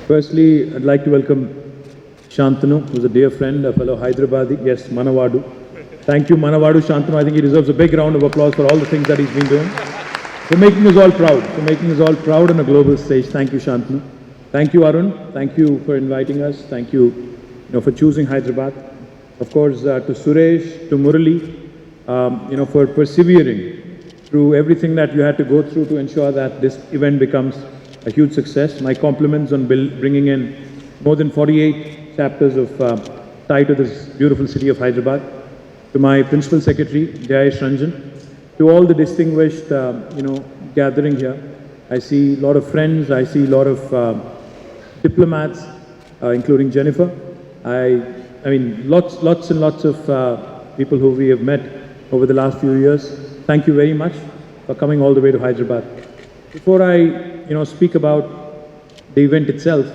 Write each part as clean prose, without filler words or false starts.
Firstly, I'd like to welcome Shantanu, who's a dear friend, a fellow Hyderabadi. Yes, Manavadu. Thank you, Manavadu Shantanu. I think he deserves a big round of applause for all the things that he's been doing. For making us all proud. For making us all proud on a global stage. Thank you, Shantanu. Thank you, Arun. Thank you for inviting us. Thank you, for choosing Hyderabad. Of course, to Suresh, to Murali, for persevering through everything that you had to go through to ensure that this event becomes a huge success. My compliments on bringing in more than 48 chapters of TiE to this beautiful city of Hyderabad. To my Principal Secretary, Jayesh Ranjan, to all the distinguished, gathering here. I see a lot of friends, I see a lot of diplomats, including Jennifer. I mean, lots and lots of people who we have met over the last few years. Thank you very much for coming all the way to Hyderabad. Before I, speak about the event itself,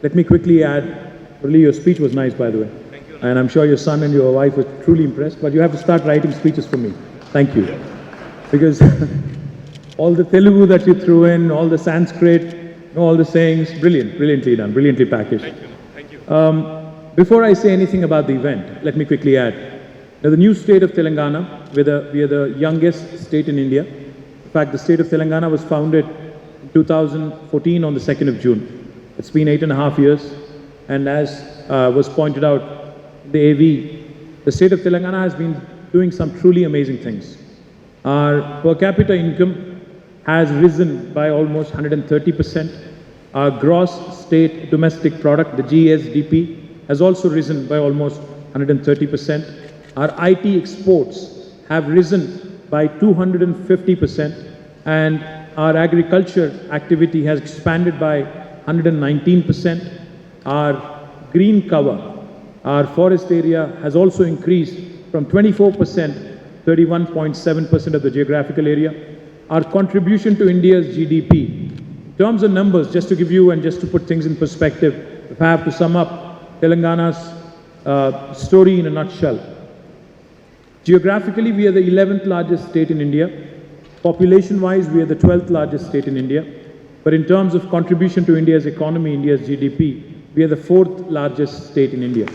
let me quickly add, really your speech was nice, by the way. Thank you. And I'm sure your son and your wife were truly impressed, but you have to start writing speeches for me. Thank you. Because all the Telugu that you threw in, all the Sanskrit, all the sayings, brilliantly done, brilliantly packaged. Thank you. Before I say anything about the event, let me quickly add. Now, the new state of Telangana, we are the youngest state in India. In fact, the state of Telangana was founded in 2014 on the 2nd of June. It's been 8.5 years. And as was pointed out in the AV, the state of Telangana has been doing some truly amazing things. Our per capita income has risen by almost 130%. Our gross state domestic product, the GSDP, has also risen by almost 130%. Our IT exports have risen by 250%, and our agriculture activity has expanded by 119%. Our green cover, our forest area has also increased from 24%, 31.7% of the geographical area. Our contribution to India's GDP, in terms of numbers, just to give you and just to put things in perspective, if I have to sum up Telangana's story in a nutshell. Geographically, we are the 11th largest state in India. Population-wise, we are the 12th largest state in India. But in terms of contribution to India's economy, India's GDP, we are the 4th largest state in India.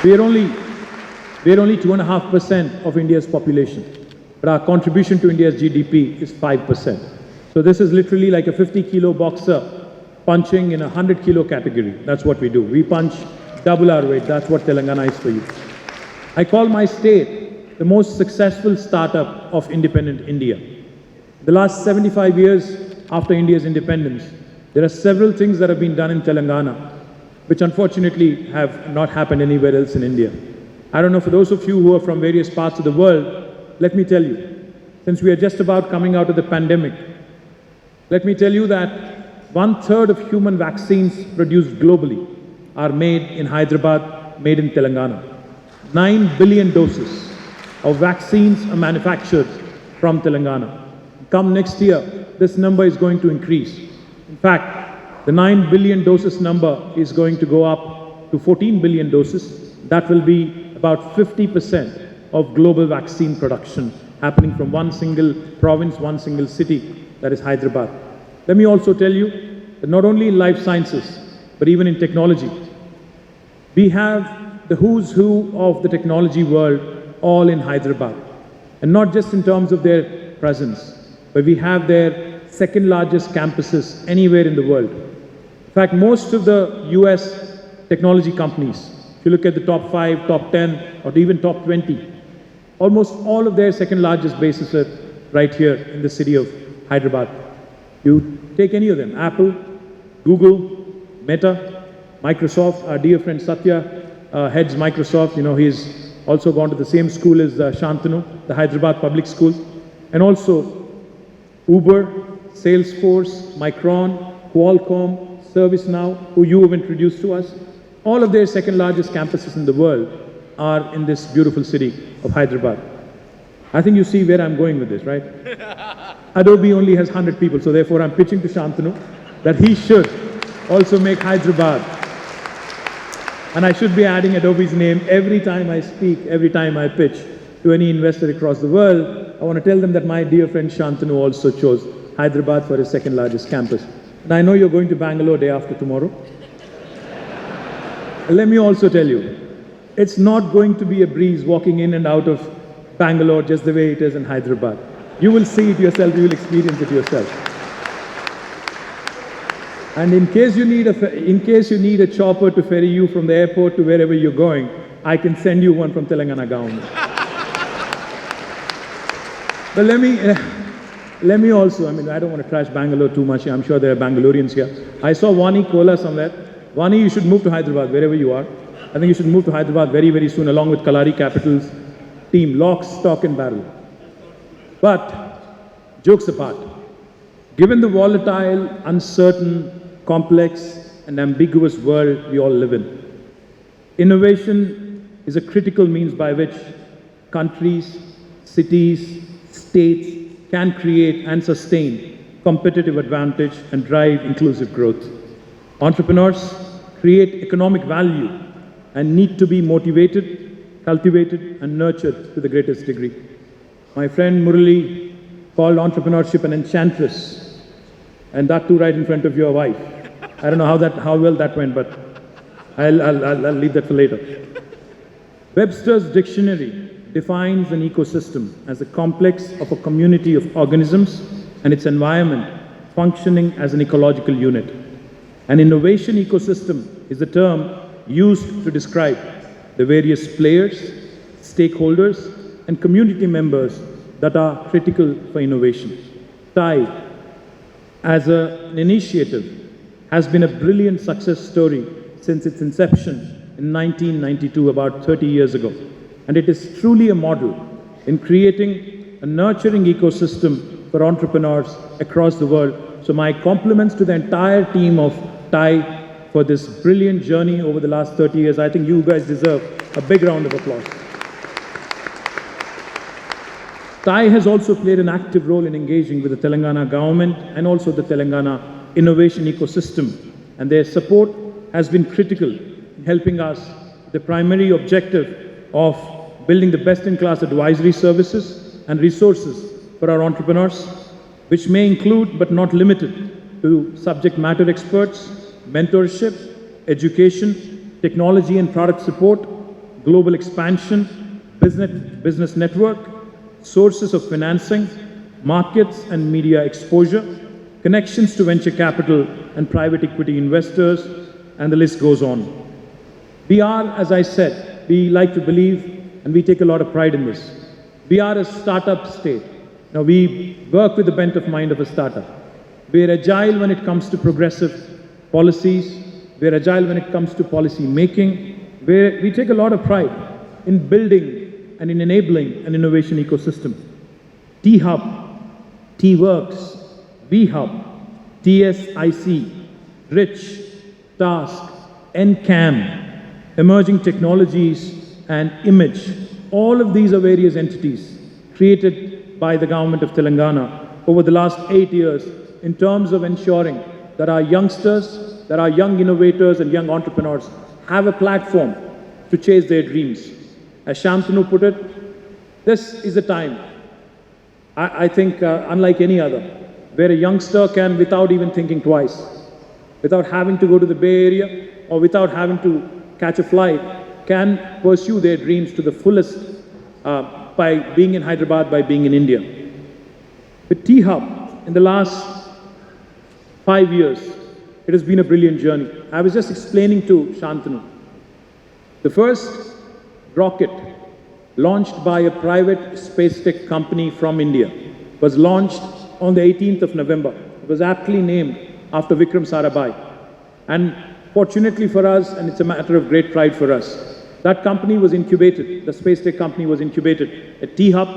We are only 2.5% of India's population, but our contribution to India's GDP is 5%. So this is literally like a 50-kilo boxer punching in a 100-kilo category. That's what we do. We punch double our weight. That's what Telangana is for you. I call my state the most successful startup of independent India. The last 75 years after India's independence, there are several things that have been done in Telangana, which unfortunately have not happened anywhere else in India. I don't know, for those of you who are from various parts of the world, let me tell you, since we are just about coming out of the pandemic, let me tell you that 1/3 of human vaccines produced globally are made in Hyderabad, made in Telangana. 9 billion doses of vaccines are manufactured from Telangana. Come next year, this number is going to increase. In fact, the 9 billion doses number is going to go up to 14 billion doses. That will be about 50% of global vaccine production happening from one single province, one single city, that is Hyderabad. Let me also tell you that not only in life sciences, but even in technology, we have the who's who of the technology world all in Hyderabad. And not just in terms of their presence, but we have their second largest campuses anywhere in the world. In fact, most of the US technology companies, if you look at the top 5, top 10, or even top 20, almost all of their second largest bases are right here in the city of Hyderabad. You take any of them, Apple, Google, Meta, Microsoft. Our dear friend Satya heads Microsoft. He's also gone to the same school as Shantanu, the Hyderabad Public School. And also Uber, Salesforce, Micron, Qualcomm, ServiceNow, who you have introduced to us. All of their second largest campuses in the world are in this beautiful city of Hyderabad. I think you see where I'm going with this, right? Adobe only has 100 people, so therefore I'm pitching to Shantanu that he should also make Hyderabad. And I should be adding Adobe's name every time I speak, every time I pitch to any investor across the world. I want to tell them that my dear friend Shantanu also chose Hyderabad for his second largest campus. And I know you're going to Bangalore day after tomorrow. Let me also tell you, it's not going to be a breeze walking in and out of Bangalore just the way it is in Hyderabad. You will see it yourself, you will experience it yourself. And in case you need a chopper to ferry you from the airport to wherever you're going, I can send you one from Telangana government. But let me also, I don't want to trash Bangalore too much. I'm sure there are Bangaloreans here. I saw Vani Kola somewhere. Vani, you should move to Hyderabad, wherever you are. I think you should move to Hyderabad very, very soon, along with Kalari Capital's team, lock, stock and barrel. But, jokes apart, given the volatile, uncertain, complex and ambiguous world we all live in, innovation is a critical means by which countries, cities, states can create and sustain competitive advantage and drive inclusive growth. Entrepreneurs create economic value and need to be motivated, cultivated and nurtured to the greatest degree. My friend Murali called entrepreneurship an enchantress, and that too right in front of your wife. I don't know how well that went, but I'll leave that for later. Webster's dictionary defines an ecosystem as a complex of a community of organisms and its environment functioning as an ecological unit. An innovation ecosystem is the term used to describe the various players, stakeholders, and community members that are critical for innovation. TiE, as an initiative, has been a brilliant success story since its inception in 1992, about 30 years ago. And it is truly a model in creating a nurturing ecosystem for entrepreneurs across the world. So my compliments to the entire team of TiE for this brilliant journey over the last 30 years. I think you guys deserve a big round of applause. TiE has also played an active role in engaging with the Telangana government and also the Telangana innovation ecosystem. And their support has been critical in helping us with the primary objective of building the best-in-class advisory services and resources for our entrepreneurs, which may include but not limited to subject matter experts, mentorship, education, technology and product support, global expansion, business network, sources of financing, markets and media exposure, connections to venture capital and private equity investors, and the list goes on. We are, as I said, we like to believe and we take a lot of pride in this. We are a startup state. Now, we work with the bent of mind of a startup. We are agile when it comes to progressive policies. We are agile when it comes to policy making. We take a lot of pride in building and in enabling an innovation ecosystem. T-Hub, T-Works, V-Hub, TSIC, Rich, Task, NCAM, Emerging Technologies, and Image. All of these are various entities created by the government of Telangana over the last 8 years in terms of ensuring that our youngsters, that our young innovators and young entrepreneurs have a platform to chase their dreams. As Shantanu put it, this is a time, I think, unlike any other, where a youngster can, without even thinking twice, without having to go to the Bay Area or without having to catch a flight, can pursue their dreams to the fullest by being in Hyderabad, by being in India. With T-Hub, in the last 5 years, it has been a brilliant journey. I was just explaining to Shantanu. The first rocket launched by a private space tech company from India was launched on the 18th of November. It was aptly named after Vikram Sarabhai. And fortunately for us, and it's a matter of great pride for us, that company was incubated, the space tech company was incubated at T-Hub.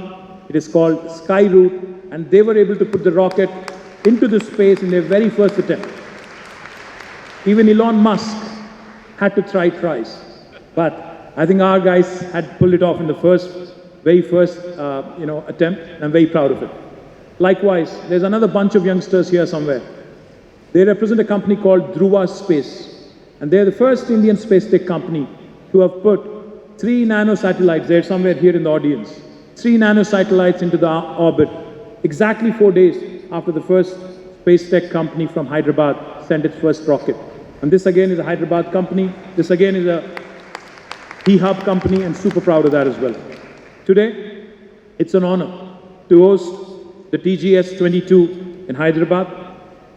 It is called Skyroot, and they were able to put the rocket into the space in their very first attempt. Even Elon Musk had to try twice, but I think our guys had pulled it off in the very first attempt, and I'm very proud of it. Likewise, there's another bunch of youngsters here somewhere. They represent a company called Dhruva Space, and they're the first Indian space tech company to have put 3 nanosatellites, they're somewhere here in the audience, 3 nanosatellites into the orbit, exactly 4 days after the first space tech company from Hyderabad, sent its first rocket. And this again is a Hyderabad company. This again is a TiE Hub company, and super proud of that as well. Today, it's an honor to host the TGS 22 in Hyderabad,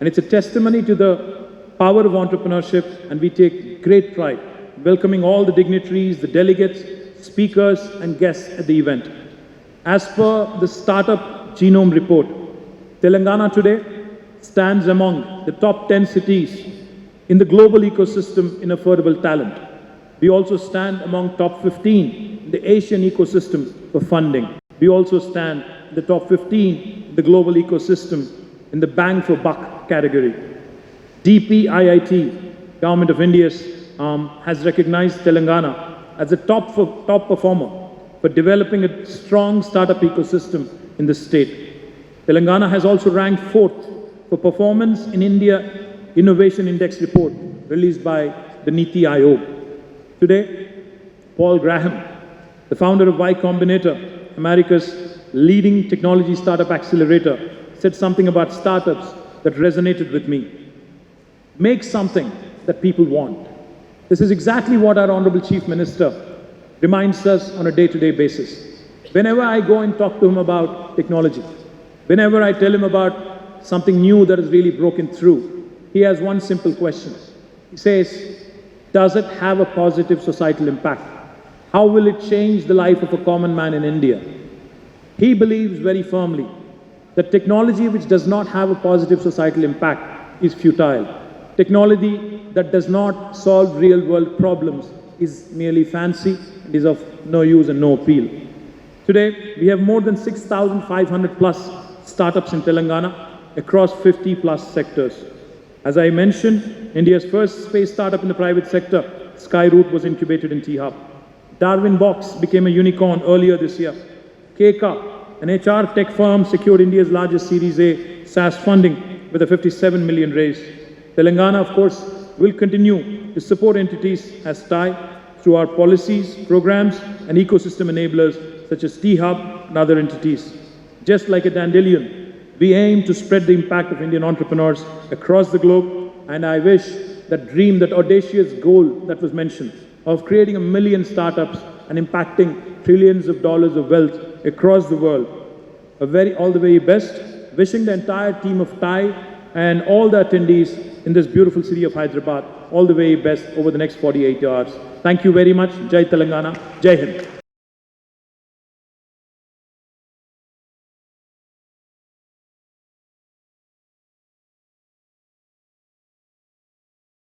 and it's a testimony to the power of entrepreneurship, and we take great pride welcoming all the dignitaries, the delegates, speakers, and guests at the event. As per the Startup Genome Report, Telangana today stands among the top 10 cities in the global ecosystem in affordable talent. We also stand among top 15 in the Asian ecosystem for funding. We also stand in the top 15 in the global ecosystem in the bang for buck category. DPIIT, Government of India's has recognized Telangana as a top performer for developing a strong startup ecosystem in the state. Telangana has also ranked 4th for performance in India Innovation Index report released by the NITI Aayog. Today, Paul Graham, the founder of Y Combinator, America's leading technology startup accelerator, said something about startups that resonated with me. Make something that people want. This is exactly what our Honorable Chief Minister reminds us on a day-to-day basis. Whenever I go and talk to him about technology, whenever I tell him about something new that has really broken through, he has one simple question. He says, does it have a positive societal impact? How will it change the life of a common man in India? He believes very firmly that technology which does not have a positive societal impact is futile. Technology that does not solve real-world problems is merely fancy and is of no use and no appeal. Today, we have more than 6,500 plus startups in Telangana across 50 plus sectors. As I mentioned, India's first space startup in the private sector, Skyroot, was incubated in TiE Hub. Darwin Box became a unicorn earlier this year. KTR, an HR tech firm, secured India's largest Series A SaaS funding with a 57 million raise. Telangana, of course, will continue to support entities as TiE through our policies, programs, and ecosystem enablers such as TiE Hub and other entities. Just like a dandelion, we aim to spread the impact of Indian entrepreneurs across the globe, and I wish that dream, that audacious goal that was mentioned of creating 1 million startups and impacting trillions of dollars of wealth across the world. All the very best, wishing the entire team of TiE and all the attendees in this beautiful city of Hyderabad all the very best over the next 48 hours. Thank you very much. Jai Telangana. Jai Hind.